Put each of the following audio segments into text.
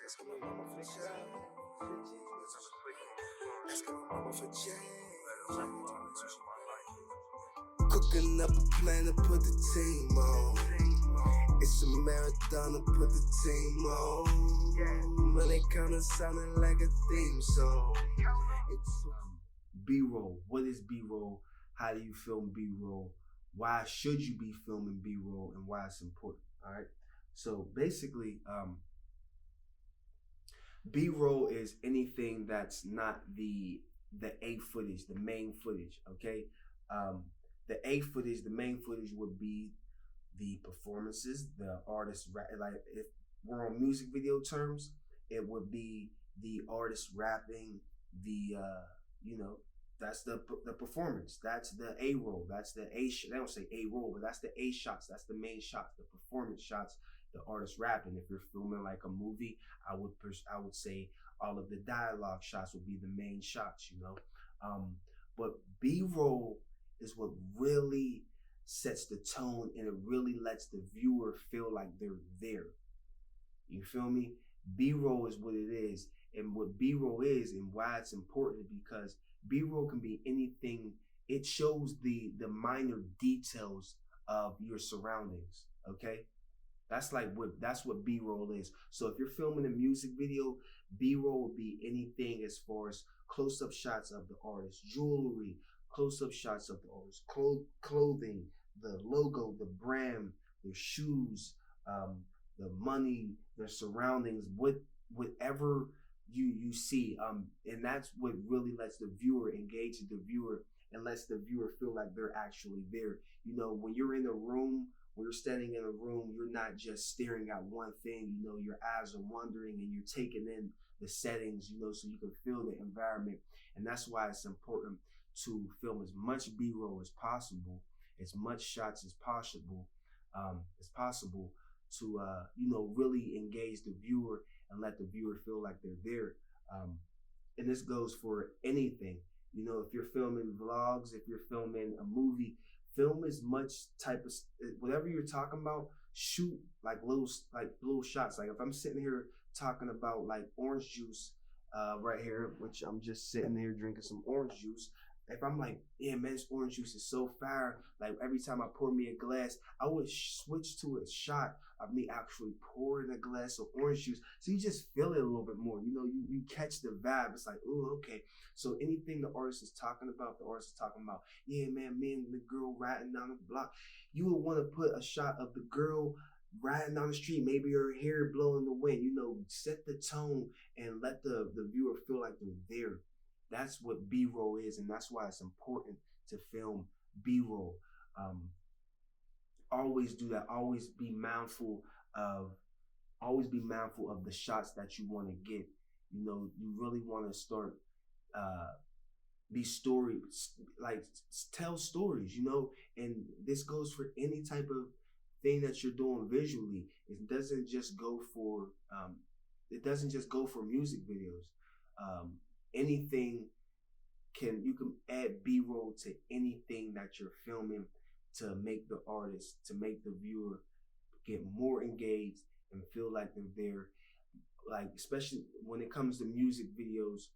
Asking my mama for change. Asking my mama for change. Cooking up a plan to put the team on. It's a marathon to put the team on. But it kinda sounded like a theme song. B-roll. What is B-roll? How do you film B-roll? Why should you be filming B-roll and why it's important? All right. So basically, B-roll is anything that's not the A footage, the main footage. Okay. The A footage, the main footage would be the performances, the artist. Like if we're on music video terms, it would be the artist rapping. That's the performance. That's the A roll. That's the A. They don't say A roll, but that's the A shots. That's the main shots, the performance shots. The artist rapping. If you're filming like a movie, I would say all of the dialogue shots would be the main shots. But B roll is what really sets the tone and it really lets the viewer feel like they're there. You feel me? B-roll is what it is. And what B-roll is and why it's important because B-roll can be anything. It shows the minor details of your surroundings. Okay? That's what B-roll is. So if you're filming a music video, B-roll will be anything as far as close-up shots of the artist, jewelry, close-up shots of the artist, clothing, the logo, the brand, their shoes, the money, their surroundings, whatever you see, and that's what really lets the viewer engage the viewer and lets the viewer feel like they're actually there. When you're in a room, when you're standing in a room, you're not just staring at one thing. Your eyes are wandering and you're taking in the settings, so you can feel the environment, and that's why it's important to film as much B-roll as possible, as much shots as possible, to really engage the viewer and let the viewer feel like they're there. And this goes for anything. If you're filming vlogs, if you're filming a movie, film as much type of whatever you're talking about. Shoot like little shots. Like if I'm sitting here talking about like orange juice, right here, which I'm just sitting here drinking some orange juice. If I'm like, yeah, man, this orange juice is so fire. Like every time I pour me a glass, I would switch to a shot of me actually pouring a glass of orange juice. So you just feel it a little bit more. You catch the vibe. It's like, oh, okay. So anything the artist is talking about, yeah, man, me and the girl riding down the block. You would want to put a shot of the girl riding down the street, maybe her hair blowing the wind. Set the tone and let the viewer feel like they're there. That's what B-roll is, and that's why it's important to film B-roll. Always do that. Always be mindful of the shots that you want to get. You really want to start tell stories. And this goes for any type of thing that you're doing visually. It doesn't just go for music videos. Anything you can add B-roll to anything that you're filming to make the viewer get more engaged and feel like they're there. Like especially when it comes to music videos,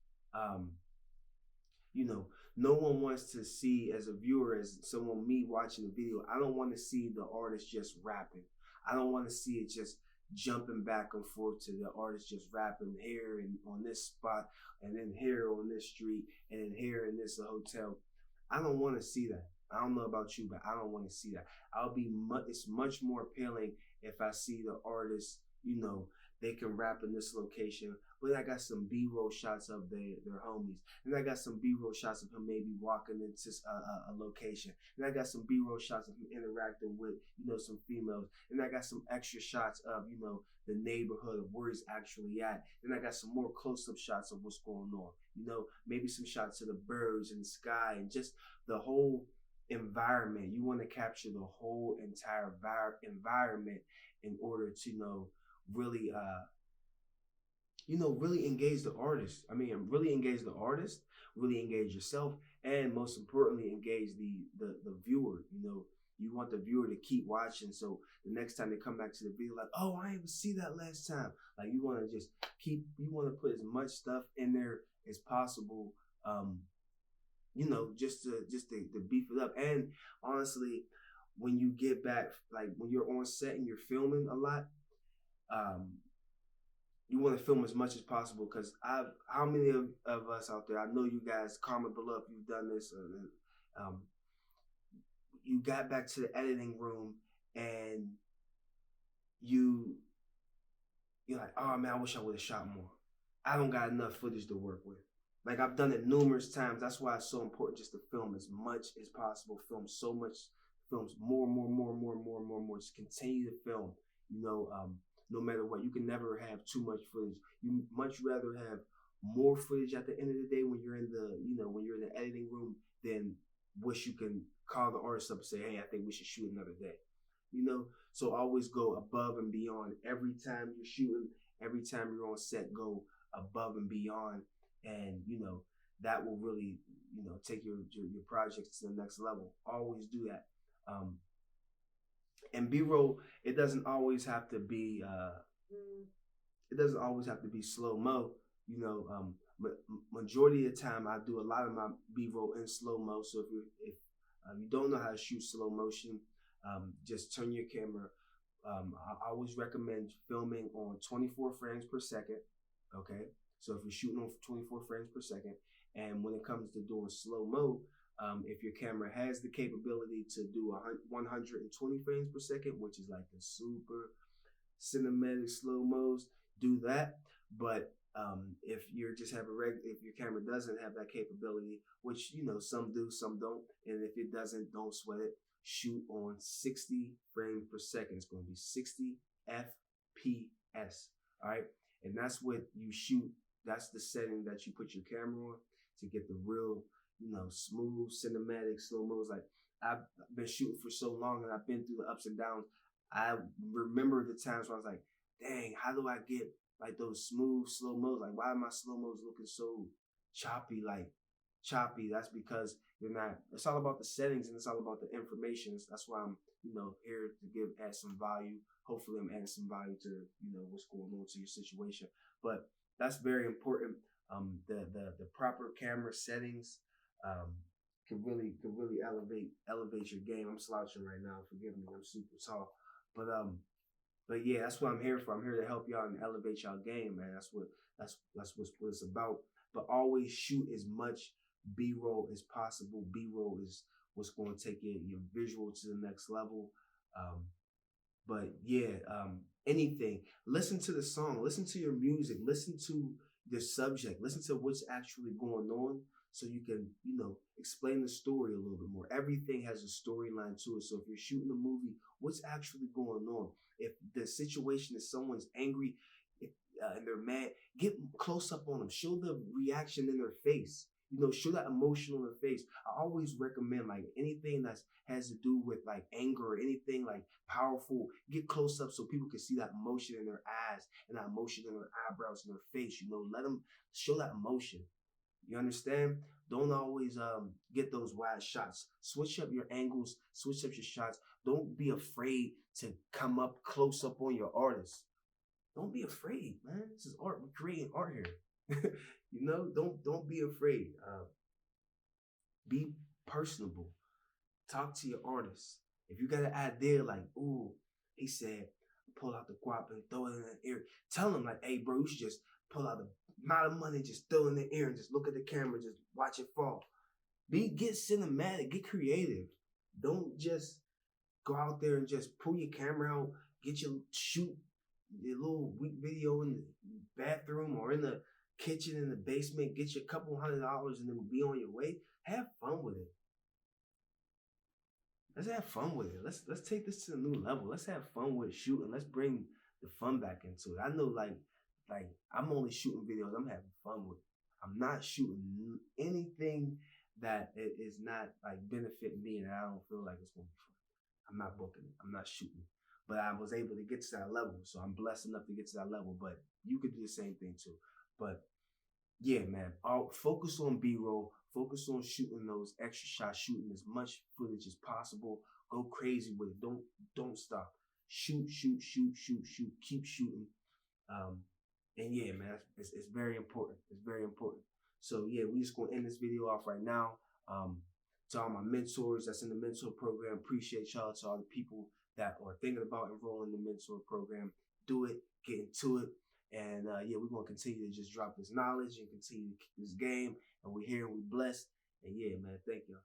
no one wants to see as a viewer, as someone me watching the video. I don't want to see the artist just rapping. I don't want to see it just jumping back and forth to the artist just rapping here and on this spot and then here on this street and then here in this hotel. I don't want to see that. I don't know about you, but I don't want to see that. It's much more appealing if I see the artist, they can rap in this location, but I got some B-roll shots of their homies. And I got some B-roll shots of him maybe walking into a location. And I got some B-roll shots of him interacting with, some females. And I got some extra shots of, the neighborhood of where he's actually at. And I got some more close-up shots of what's going on. Maybe some shots of the birds and the sky and just the whole environment. You want to capture the whole entire environment in order to, really really engage the artist. Really engage the artist, really engage yourself, and most importantly, engage the viewer. You want the viewer to keep watching, so the next time they come back to the video, like, oh, I didn't even see that last time. Like, you want to just you want to put as much stuff in there as possible, just to beef it up. And honestly, when you get back, like when you're on set and you're filming a lot, you want to film as much as possible, because how many of us out there, I know you guys, comment below if you've done this, you got back to the editing room and you're like, oh man, I wish I would have shot more. I don't got enough footage to work with. Like, I've done it numerous times. That's why it's so important just to film as much as possible. Film so much, films more. Just continue to film. No matter what, you can never have too much footage. You much rather have more footage at the end of the day when you're in the editing room than wish you can call the artist up and say, hey, I think we should shoot another day. So always go above and beyond. Every time you're shooting, every time you're on set, go above and beyond. And, that will really, take your projects to the next level. Always do that. And B-roll, it doesn't always have to be slow-mo. Majority of the time I do a lot of my B-roll in slow-mo. So if you don't know how to shoot slow motion, just turn your camera. I always recommend filming on 24 frames per second. Okay. So if you're shooting on 24 frames per second, and when it comes to doing slow-mo, if your camera has the capability to do 120 frames per second, which is like the super cinematic slow-mos, do that. But if you just have if your camera doesn't have that capability, which some do, some don't, and if it doesn't, don't sweat it. Shoot on 60 frames per second. It's going to be 60 FPS. All right, and that's what you shoot. That's the setting that you put your camera on to get the real, smooth cinematic slow-mos. Like, I've been shooting for so long and I've been through the ups and downs. I remember the times where I was like, dang, how do I get like those smooth slow-mos? Like, why are my slow-mos looking so choppy? That's because it's all about the settings and it's all about the information. That's why I'm, here to add some value. Hopefully I'm adding some value to, what's going on to your situation. But that's very important. The proper camera settings can really elevate your game. I'm slouching right now. Forgive me. I'm super tall. But yeah, that's what I'm here for. I'm here to help y'all and elevate y'all game, man. That's what it's about. But always shoot as much B-roll as possible. B-roll is what's going to take your visual to the next level. But yeah, anything. Listen to the song. Listen to your music. Listen to the subject. Listen to what's actually going on, so you can, explain the story a little bit more. Everything has a storyline to it. So if you're shooting a movie, what's actually going on? If the situation is someone's angry and they're mad, get close up on them. Show the reaction in their face. Show that emotion on their face. I always recommend, like, anything that has to do with like anger or anything like powerful, get close up so people can see that emotion in their eyes and that emotion in their eyebrows and their face. Let them show that emotion. You understand? Don't always get those wide shots. Switch up your angles, switch up your shots. Don't be afraid to come up close up on your artist. Don't be afraid, man. This is art. We're creating art here. Don't be afraid. Be personable. Talk to your artist. If you got an idea like, ooh, he said, pull out the guap and throw it in the ear. Tell him, like, hey, bro, you should just pull out the amount of money, just throw it in the ear and just look at the camera, just watch it fall. Get cinematic, get creative. Don't just go out there and just pull your camera out, shoot your little weak video in the bathroom or in the kitchen in the basement, get you a couple $100 and then be on your way. Have fun with it. Let's have fun with it. Let's take this to a new level. Let's have fun with shooting. Let's bring the fun back into it. I know, like I'm only shooting videos I'm having fun with. I'm not shooting anything that is not like benefit me and I don't feel like it's gonna be fun. I'm not booking it. I'm not shooting it. But I was able to get to that level, so I'm blessed enough to get to that level. But you could do the same thing too. But yeah, man, I'll focus on B-roll. Focus on shooting those extra shots, shooting as much footage as possible. Go crazy with it. Don't stop. Shoot. Keep shooting. And yeah, man, it's very important. It's very important. So yeah, we just gonna end this video off right now. To all my mentors that's in the mentor program, appreciate y'all. To all the people that are thinking about enrolling in the mentor program, do it, get into it. And yeah, we're gonna continue to just drop this knowledge and continue to keep this game. And we're here and we're blessed. And yeah, man, thank y'all.